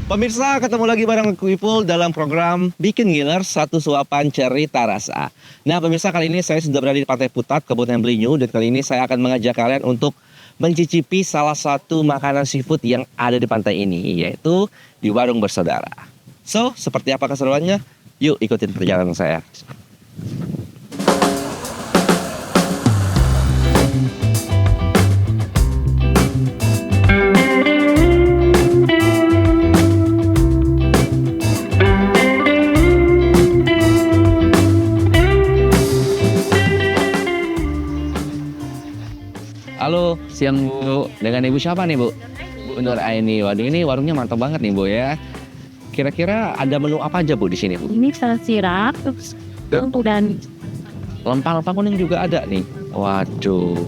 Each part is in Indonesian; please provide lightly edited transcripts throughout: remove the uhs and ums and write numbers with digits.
Pemirsa, ketemu lagi bareng aku Ipul dalam program Bikin Giler Satu Suapan Cerita Rasa. Nah pemirsa, kali ini saya sudah berada di Pantai Putat, Kabupaten Belinyu. Dan kali ini saya akan mengajak kalian untuk mencicipi salah satu makanan seafood yang ada di pantai ini, yaitu di Warung Bersaudara. So, seperti apa keseruannya? Yuk ikutin perjalanan saya. Halo, siang Bu. Dengan Ibu siapa nih Bu? Bu Nur Aini. Waduh, ini warungnya mantap banget nih Bu ya. Kira-kira ada menu apa aja Bu di sini Bu? Ini sirap, dan Lempah-lempah kuning juga ada nih. Waduh.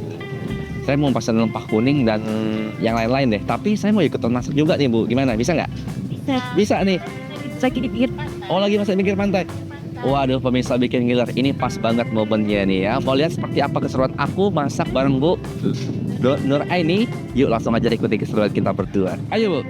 Saya mau pesan lempah kuning dan yang lain-lain deh. Tapi saya mau ikutan masak juga nih Bu. Gimana? Bisa nggak? bisa. Bisa nih. Lagi di pinggir Oh, lagi masak di pinggir pantai. Waduh, pemirsa Bikin Giler, ini pas banget momennya nih ya. Mau lihat seperti apa keseruan aku masak bareng Bu Nur Aini? Yuk langsung aja ikuti keseruan kita berdua. Ayo Bu.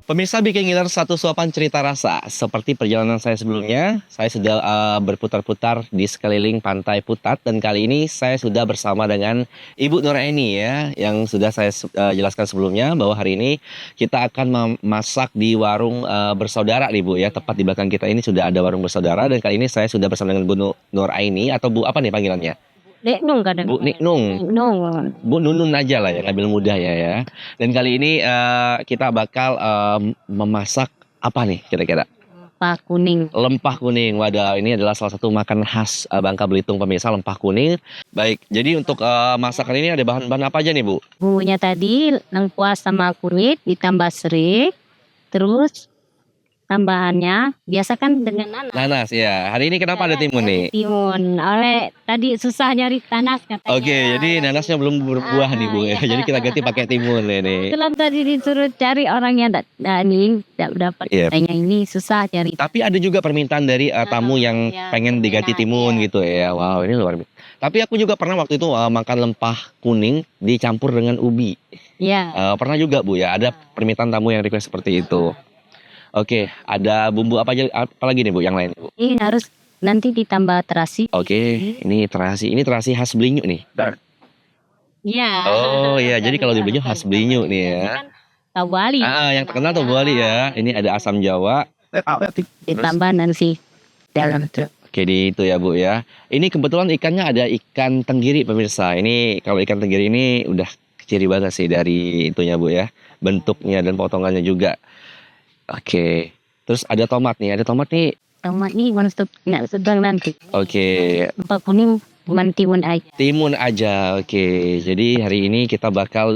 Pemirsa Bikin Giler Satu Suapan Cerita Rasa. Seperti perjalanan saya sebelumnya, saya sudah berputar-putar di sekeliling Pantai Putat. Dan kali ini saya sudah bersama dengan Ibu Nur Aini ya, yang sudah saya jelaskan sebelumnya bahwa hari ini kita akan memasak di warung bersaudara nih Bu ya. Tepat di belakang kita ini sudah ada warung bersaudara. Dan kali ini saya sudah bersama dengan Bu Nur Aini, atau Bu apa nih panggilannya? Deknung kadang. Bu Niknung. Deknung. Bu Nunun aja lah ya, ngambil mudah ya. Dan kali ini kita bakal memasak apa nih kira-kira? Lempah kuning. Lempah kuning. Wadah, ini adalah salah satu makanan khas Bangka Belitung pemirsa, lempah kuning. Baik, jadi untuk masakan ini ada bahan-bahan apa aja nih Bu? Bumbunya tadi lengkuas sama kunyit ditambah serik. Terus tambahannya biasa kan dengan nanas. Nanas ya. Hari ini kenapa ada timun nih? Timun. Oleh tadi susah nyari nanas katanya. Oke, jadi nanasnya belum berbuah nih Bu ya. Jadi kita ganti pakai timun ini. Kebetulan tadi disuruh cari orang yang tidak dapat. Iya. Katanya ini susah cari. Tapi ada juga permintaan dari tamu yang iya, pengen diganti iya, timun iya. gitu ya. Wow, ini luar biasa. Tapi aku juga pernah waktu itu makan lempah kuning dicampur dengan ubi. Ya. Pernah juga Bu ya, ada permintaan tamu yang request seperti itu. Oke, ada bumbu apa aja, apa lagi nih Bu yang lain Bu? Ini harus nanti ditambah terasi. Oke, ini terasi. Ini terasi khas Belinyu nih. Iya. Oh iya, jadi kalau di Belinyu khas Belinyu nih ya. Tahu Bali. Yang terkenal tuh Bali ya. Ini ada asam Jawa. Ditambah nanti dalam. Oke, di itu ya Bu ya. Ini kebetulan ikannya ada ikan tenggiri pemirsa. Ini kalau ikan tenggiri ini udah ciri banget sih dari itunya Bu ya. Bentuknya dan potongannya juga. Oke. Terus ada tomat nih. Ada tomat nih. Tomat ini nggak sedang nanti. Oke. Lempah kuning cuma timun aja. Timun aja. Oke. Jadi hari ini kita bakal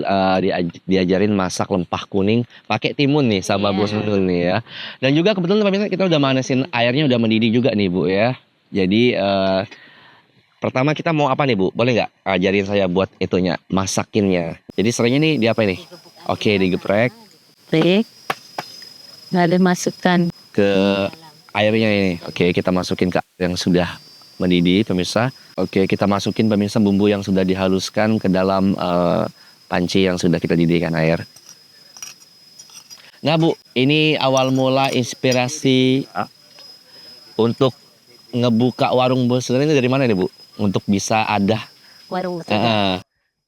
diajarin masak lempah kuning pakai timun nih sama Bu Nunun nih ya. Dan juga kebetulan pemirsa kita udah manasin airnya, udah mendidih juga nih Bu ya. Jadi pertama kita mau apa nih Bu? Boleh nggak ajarin saya buat itunya, masakinnya? Jadi seringnya nih di apa nih? Oke, digeprek Break. Nggak ada masukkan. ke airnya ini. Oke, kita masukin ke air yang sudah mendidih pemirsa. Oke, kita masukin pemirsa bumbu yang sudah dihaluskan ke dalam panci yang sudah kita didihkan air. Nah Bu, ini awal mula inspirasi untuk ngebuka warung bersaudara ini dari mana nih Bu? Untuk bisa ada Warung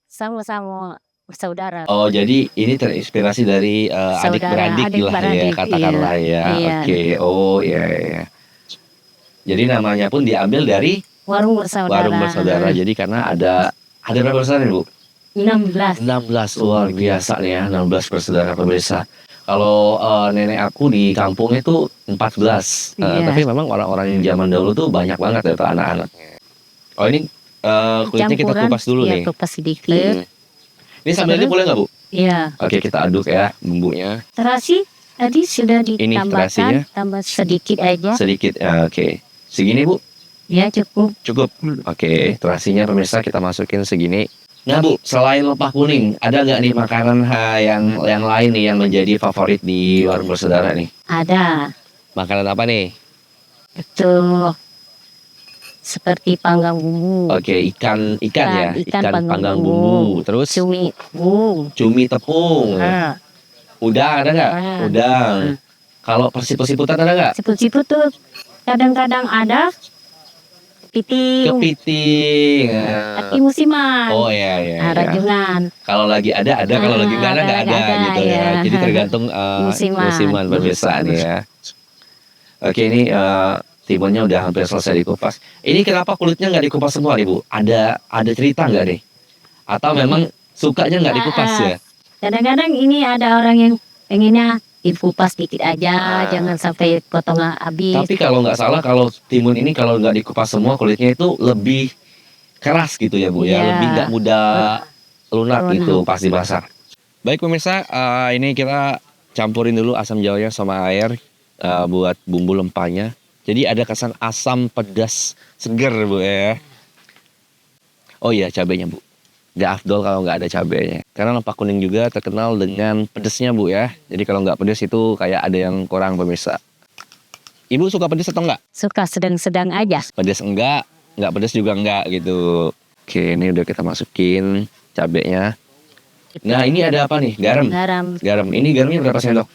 sama-sama bersaudara. Oh, jadi ini terinspirasi dari adik-beradik lah ya, katakanlah ya. Iya. Oke, oh iya. Jadi namanya pun diambil dari Warung bersaudara. warung bersaudara. Jadi karena ada berapa bersaudara nih Bu? 16. 16, luar biasa nih ya, 16 bersaudara pemirsa. Kalau nenek aku di kampung itu 14. Iya. Tapi memang orang-orang yang zaman dahulu tuh banyak banget ya anak-anak. Oh ini kulitnya kita Campuran, kupas dulu nih. Kupas sedikit. Ini sambalnya boleh nggak Bu? Iya. Oke, kita aduk ya bumbunya. Terasi tadi sudah terasinya? ditambahkan, tambah sedikit aja. Sedikit, oke. Segini Bu? Ya cukup. Cukup. Oke, terasinya pemirsa kita masukin segini. Nah Bu, selain lempah kuning, ada nggak nih makanan yang lain nih yang menjadi favorit di warung bersaudara nih? Ada. Makanan apa nih? Itu seperti panggang bumbu. Oke, ikan ya, Ikan ikan panggang panggang bumbu. bumbu. Terus Cumi bumbu. cumi tepung. Nah, Udang ada nggak? nah. Udang. Kalau persiput-siputan ada nggak? Siput-siput tuh kadang-kadang ada kepiting. Kepiting. Tapi musiman. Oh iya iya. Nah, iya. rajungan. Kalau lagi ada, kalau lagi nggak ada nggak Ada, ada gitu ya. ya. Jadi tergantung Musiman. musiman pemirsa nih ya. Oke ini timunnya udah hampir selesai dikupas. Ini kenapa kulitnya nggak dikupas semua nih Bu? Ada cerita nggak nih? Atau memang sukanya nggak dikupas ya? Kadang-kadang ini ada orang yang pengennya dikupas dikit aja, jangan sampai potong habis. Tapi kalau nggak salah kalau timun ini kalau nggak dikupas semua kulitnya itu lebih keras gitu ya Bu ya, Iya. lebih nggak mudah lunak Lunak. gitu pas dimasak. Baik pemirsa, ini kita campurin dulu asam jawanya sama air buat bumbu lempahnya. Jadi ada kesan asam pedas seger Bu ya. Oh iya cabenya Bu. Gak afdol kalau nggak ada cabenya. Karena lempak kuning juga terkenal dengan pedesnya Bu ya. Jadi kalau nggak pedes itu kayak ada yang kurang pemirsa. Ibu suka pedes atau enggak? Suka sedang-sedang aja. Pedes enggak pedes juga enggak gitu. Oke, ini udah kita masukin cabenya. Nah, ini ada apa nih? Garam. Garam Ini garamnya berapa sendok?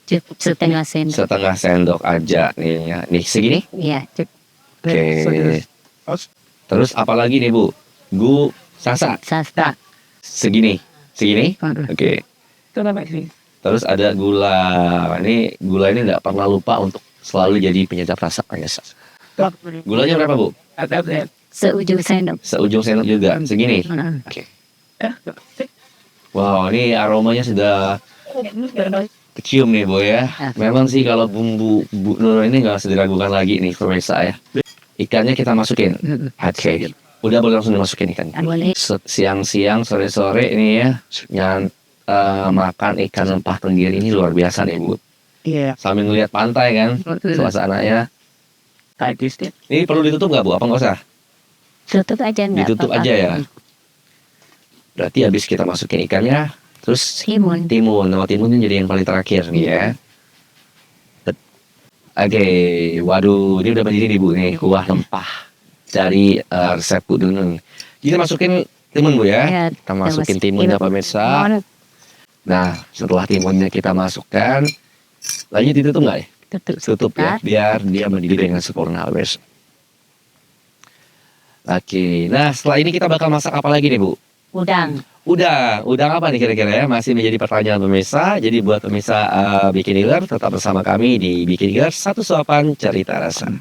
cukup setengah sendok. Setengah sendok aja nih ya. Nih segini. Iya, cukup. Oke. Terus apa lagi nih, Bu? Sasa. Sasta. Segini. Oke. Terus ada gula. Ini gula ini nggak pernah lupa untuk selalu jadi penyedap rasa guys. Gulanya berapa, Bu? Seujung sendok. Seujung sendok juga. Segini. Oke. Wow, ini aromanya sudah kecium nih Bu ya. Memang sih kalau bumbu Bu Nur ini nggak usah diragukan lagi nih pemirsa ya. Ikannya kita masukin. Oke. Udah boleh langsung dimasukin ikannya. Boleh. Siang-siang, sore-sore ini ya. Yang makan ikan lempah tenggiri ini luar biasa nih Bu. Iya. Sambil ngeliat pantai kan, suasananya. Ini perlu ditutup nggak Bu? Apa nggak usah? Tutup aja enggak Ditutup aja ya. Berarti habis kita masukin ikannya, terus Timun. Nah, timunnya jadi yang paling terakhir nih ya. Oke, waduh, ini udah berdiri nih Bu nih, kuah lempah dari resep Bu Dunun. Kita masukin timun Bu ya. Ya, Kita masukin timunnya pemirsa. Nah, setelah timunnya kita masukkan, lanjut ditutup nggak ya? Tutup ya, biar dia mendidih dengan sempurna pemirsa. Oke, nah setelah ini kita bakal masak apa lagi nih Bu? Udang apa nih kira-kira ya? Masih menjadi pertanyaan pemirsa. Jadi buat pemirsa Bikin Dealer tetap bersama kami di Bikin Dealer, satu suapan cerita rasa.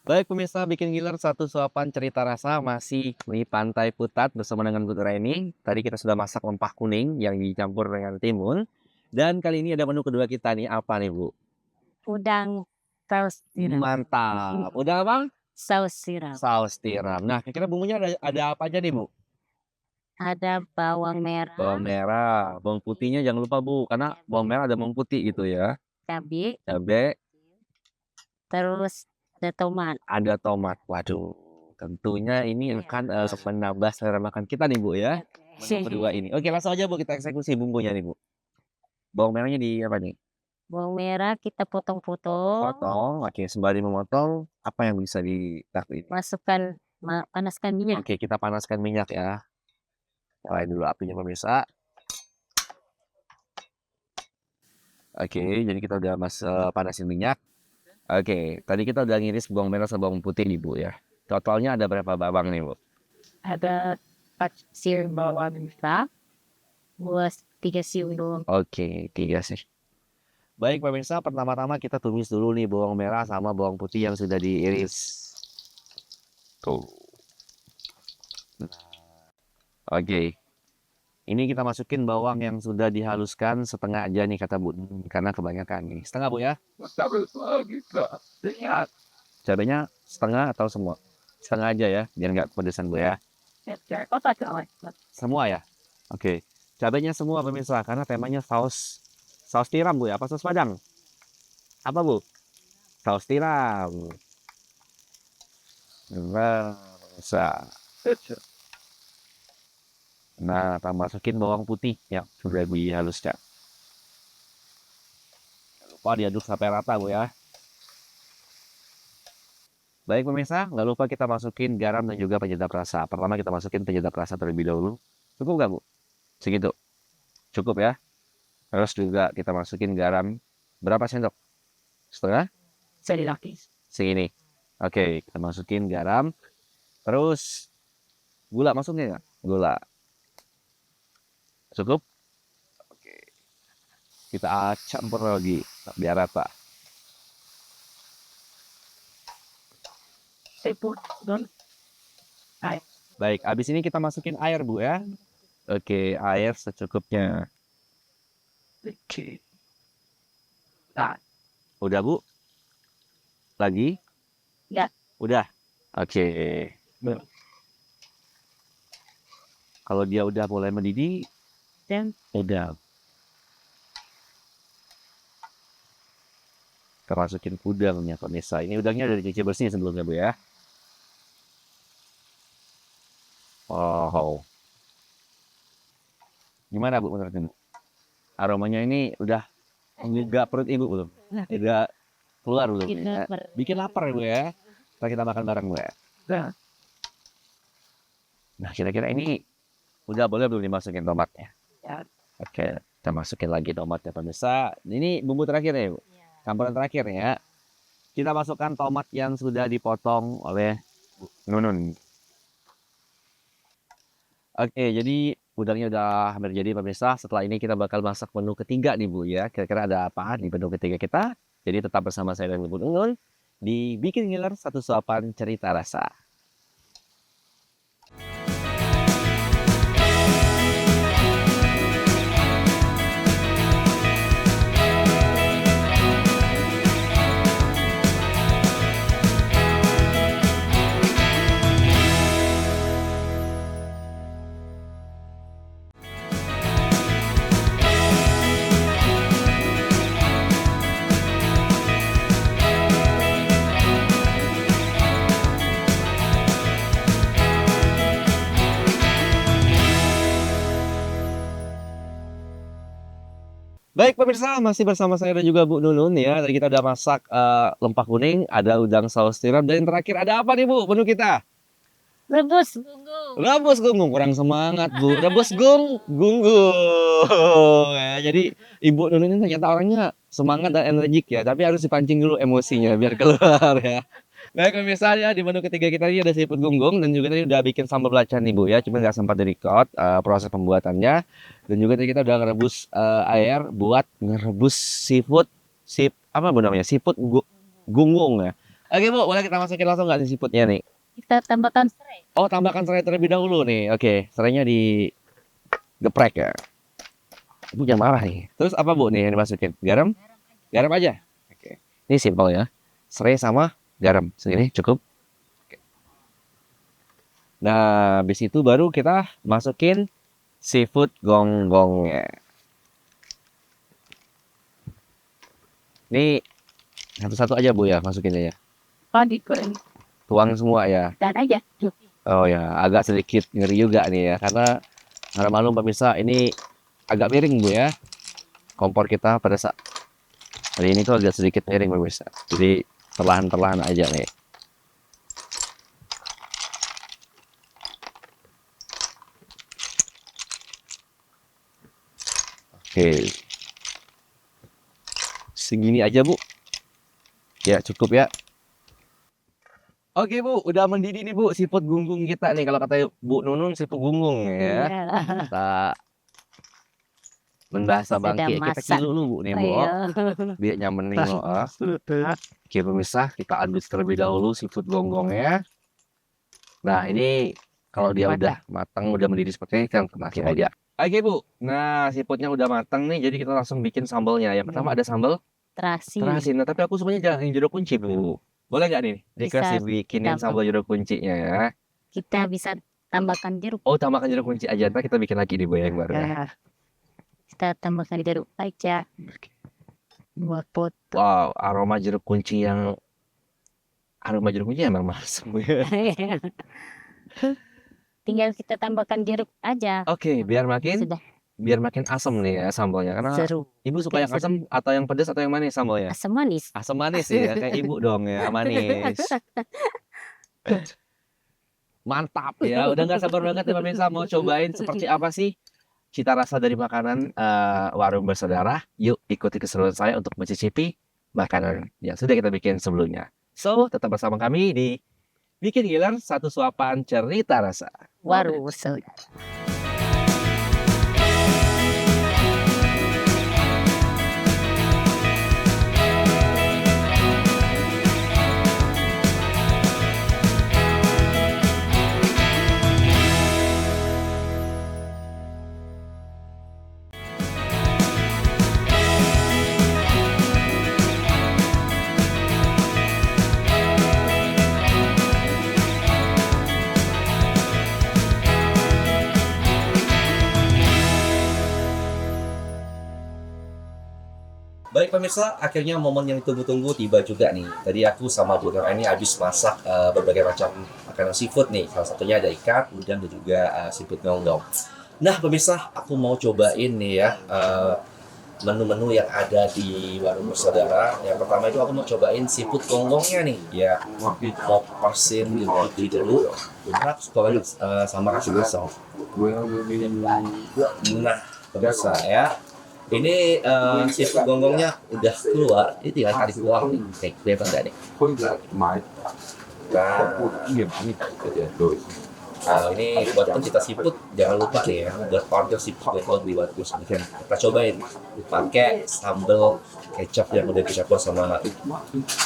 Baik pemirsa Bikin Giler, satu suapan cerita rasa masih di Pantai Putat bersama dengan Bu Nuraini. Tadi kita sudah masak lempah kuning yang dicampur dengan timun. Dan kali ini ada menu kedua kita nih, apa nih Bu? Udang saus tiram. Mantap. Udah apa? Saus tiram. Saus tiram. Nah kira-kira bumbunya ada apa aja nih Bu? Ada bawang merah, Bawang merah, bawang putihnya jangan lupa Bu, karena bawang merah ada bawang putih gitu ya. cabai, Cabai, terus ada tomat. ada tomat. Waduh, tentunya ini akan menambah selera makan kita nih Bu ya. Menu kedua ini. Oke, langsung aja Bu kita eksekusi bumbunya nih Bu. Bawang merahnya di apa nih? Bawang merah kita potong-potong, Potong. Oke, sembari memotong, apa yang bisa dilakukan? masukkan panaskan minyak. Oke, kita panaskan minyak ya. Nyalain dulu apinya pemirsa. Oke, jadi kita udah panasin minyak. Oke, tadi kita udah ngiris bawang merah sama bawang putih nih Bu ya. Totalnya ada berapa bawang nih Bu? Ada 4 sir bawang merah, 3 siung. Oke, 3 sih. Baik pemirsa, pertama-tama kita tumis dulu nih bawang merah sama bawang putih yang sudah diiris. Tuh. Nah, oke. Ini kita masukin bawang yang sudah dihaluskan setengah aja nih kata Bu, karena kebanyakan nih. Setengah Bu ya? Cabenya setengah atau semua? Setengah aja ya, biar nggak pedesan Bu ya. Semua ya? Oke. Cabenya semua pemirsa, karena temanya saus tiram Bu ya, apa saus Padang? Apa Bu? Saus tiram. Nah, pemirsa. Nah, masukin bawang putih yang sudah dihaluskan. Jangan lupa diaduk sampai rata Bu ya. Baik pemirsa, nggak lupa kita masukin garam dan juga penyedap rasa. Pertama kita masukin penyedap rasa terlebih dahulu. Cukup nggak Bu? Segitu. Cukup ya. Terus juga kita masukin garam. Berapa sendok? Setengah? Segini. Oke, kita masukin garam. Terus gula masuknya nggak? Gula. Cukup? Oke. Kita campur lagi biar rata. Baik, habis ini kita masukin air Bu ya. Oke, air secukupnya. Udah Bu? Lagi? Ya. Udah? Oke. Kalau dia udah mulai mendidih, udah. Kita masukin udangnya pemirsa. Ini udangnya udah dicuci bersih sebelumnya Bu ya. Oh. Gimana Bu menurut Ibu? Aromanya ini udah menggugah perut Ibu belum? Udah keluar belum? Bikin lapar Bu ya. Kita makan bareng Bu ya. Nah, kira-kira ini udah boleh belum dimasukin tomatnya? Ya. Oke, kita masukin lagi tomatnya pemirsa. Ini bumbu terakhir ya Bu? Campuran terakhir ya. Kita masukkan tomat yang sudah dipotong oleh Bu Nunun. Oke, jadi udangnya udah hampir jadi pemirsa. Setelah ini kita bakal masak menu ketiga nih Bu ya. Kira-kira ada apa di menu ketiga kita? Jadi tetap bersama saya dan Bu Nunun di Bikin Ngiler Satu Suapan Cerita Rasa. Baik pemirsa, masih bersama saya dan juga Bu Nunun ya. Tadi kita udah masak lempak kuning, ada udang saus tiram, dan yang terakhir ada apa nih Bu menu kita? Rebus gunggung. Rebus gunggung, kurang semangat Bu. Rebus gunggung. Ya, jadi Ibu Nunun ini ternyata orangnya semangat dan energik ya, tapi harus dipancing dulu emosinya biar keluar ya. Baik pemirsa ya, di menu ketiga kita ini ada seafood gunggung dan juga tadi udah bikin sambal belacan nih Bu ya, cuma nggak sempat di-record proses pembuatannya. Dan juga tadi kita udah ngerebus air buat ngerebus seafood, apa Bu namanya? Seafood gunggung ya. Oke Bu, boleh kita masukin langsung nggak nih seafoodnya nih? Kita tambahkan serai. Oh, tambahkan serai terlebih dahulu nih. Oke, serainya digeprek ya. Bu jangan marah nih. Terus apa Bu nih yang dimasukin? Garam? Garam aja. Oke. Ini simpel ya. Serai sama garam. Segini cukup. Oke. Nah, habis itu baru kita masukin seafood gonggongnya. Ini satu-satu aja Bu ya masukinnya ya. Tuang semua ya. Dan aja. Oh ya, agak sedikit ngeri juga nih ya, karena maklum pemirsa ini agak miring Bu ya. Kompor kita pada saat hari ini tuh agak sedikit miring pemirsa. Jadi perlahan-perlahan aja nih. Oke. Segini aja Bu. Ya cukup ya. Oke Bu, udah mendidih nih Bu seafood gunggung kita nih. Kalau kata Bu Nunun seafood gunggung ya. Kita membahasa bangkit. Kita masak. kilo dulu Bu nih Bu. Biar nyaman nih Bu. Oke pemirsa, kita aduk terlebih dahulu seafood gonggongnya. Nah ini kalau dia udah matang, udah mendidih seperti ini, kita masukin aja. Oke Bu, nah seafoodnya udah matang nih, jadi kita langsung bikin sambalnya. Yang pertama ada sambal Terasi. terasi. Nah, tapi aku sebenarnya jangan yang jeruk kunci Bu. Boleh nggak nih? Request Bisa dibikinin kita sambal jeruk kuncinya ya. kita bisa tambahkan jeruk. Oh, tambahkan jeruk kunci aja. Ntar kita bikin lagi nih Bu yang baru ya. Ya, kita tambahkan jeruk aja. Buat pot. Wow, aroma jeruk kunci emang masuk Bu ya. Tinggal kita tambahkan jeruk aja. Oke, Sudah biar makin asam nih ya sambalnya. Karena seru. Ibu suka yang Oke, asam atau yang pedas atau yang manis sambalnya? Asam manis. Asam manis ya, kayak Ibu dong ya, manis. Mantap ya, udah nggak sabar banget ya pemirsa mau cobain seperti apa sih cita rasa dari makanan warung bersaudara. Yuk ikuti keseruan saya untuk mencicipi makanan yang sudah kita bikin sebelumnya. So, tetap bersama kami di Bikin Gilar, satu suapan cerita rasa. Warung bersaudara. Baik pemirsa, akhirnya momen yang ditunggu-tunggu tiba juga nih. Tadi aku sama Bu Nur ini habis masak berbagai macam makanan seafood nih. Salah satunya ada ikan, udang dan juga seafood gonggong. Nah pemirsa, aku mau cobain nih ya menu-menu yang ada di warung bersaudara. Yang pertama itu aku mau cobain seafood gonggongnya nih. Ya, mau persin di dulu. Benar, cobain sama kasih gosong. Nah pemirsa ya. Ini seafood gonggongnya udah keluar, ini tinggal tarik doang nih. Nih, kelihatan nggak nih? Nah, ini buat pencinta seafood, jangan lupa nih ya, buat partner seafood yang di Bagus. Kita cobain pakai sambal kecap yang udah dicampur sama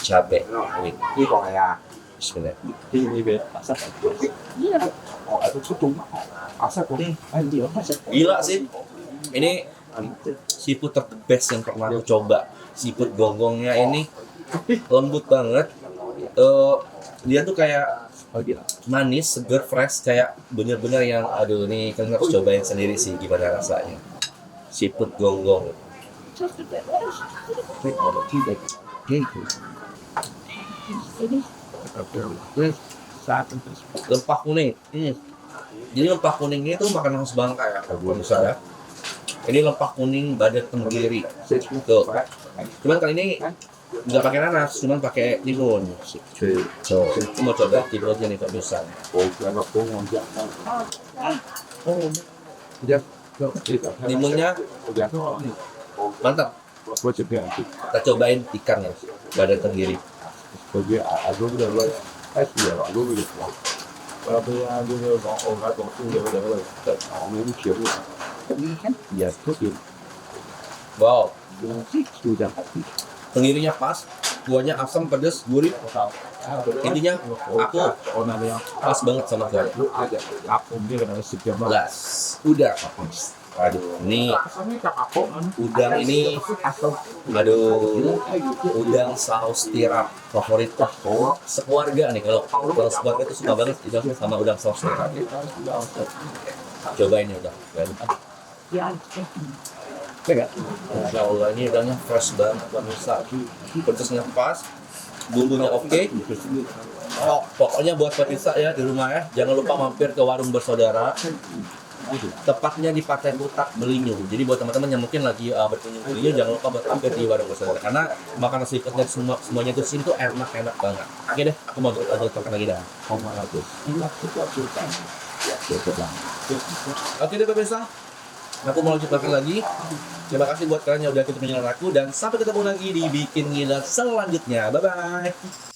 cabai. Nih, bismillah. Gila sih, ini seafood terbest yang pernah aku coba. Seafood gonggongnya ini lembut banget. Dia tuh kayak manis, seger, fresh, kayak bener-bener yang aduh nih kalian harus cobain sendiri sih gimana rasanya. Seafood gonggong. Lempah kuning. Jadi lempah kuningnya itu makanan khas Bangka ya, misalnya. Ini lempah kuning badak tenggiri. Tuh. Cuman kali ini nggak pakai nanas, cuman pakai timun. So, aku mau coba timunnya nih pemirsa. Timunnya mantap. Kita cobain ikannya, badak tenggiri. Wow, tenggirinya pas, kuahnya asam, pedas, gurih. Intinya aku pas banget sama saya. Gas, udah. Aduh, ini udang ini, aduh, udang saus tiram favorit sekeluarga nih. Kalau sekeluarga itu suka banget itu sama udang saus tiram. Cobain ya udang. Masya Allah, ini udangnya fresh banget pemirsa. Pedasnya pas, bumbunya oke. Oh, pokoknya buat pemirsa ya di rumah ya, jangan lupa mampir ke warung bersaudara. Tepatnya di Pantai Putat Belinyu. Jadi buat teman-teman yang mungkin lagi berkunjung ke Belinyu, jangan lupa mampir di warung bersaudara. Karena makanan seafoodnya semuanya itu sini tuh enak-enak banget. Oke deh, aku mau lanjut lagi dah. Oke deh pemirsa, aku mau lanjut lagi. Terima kasih buat kalian yang udah ikut menyaksikan aku dan sampai ketemu lagi di Bikin Gila selanjutnya. Bye bye.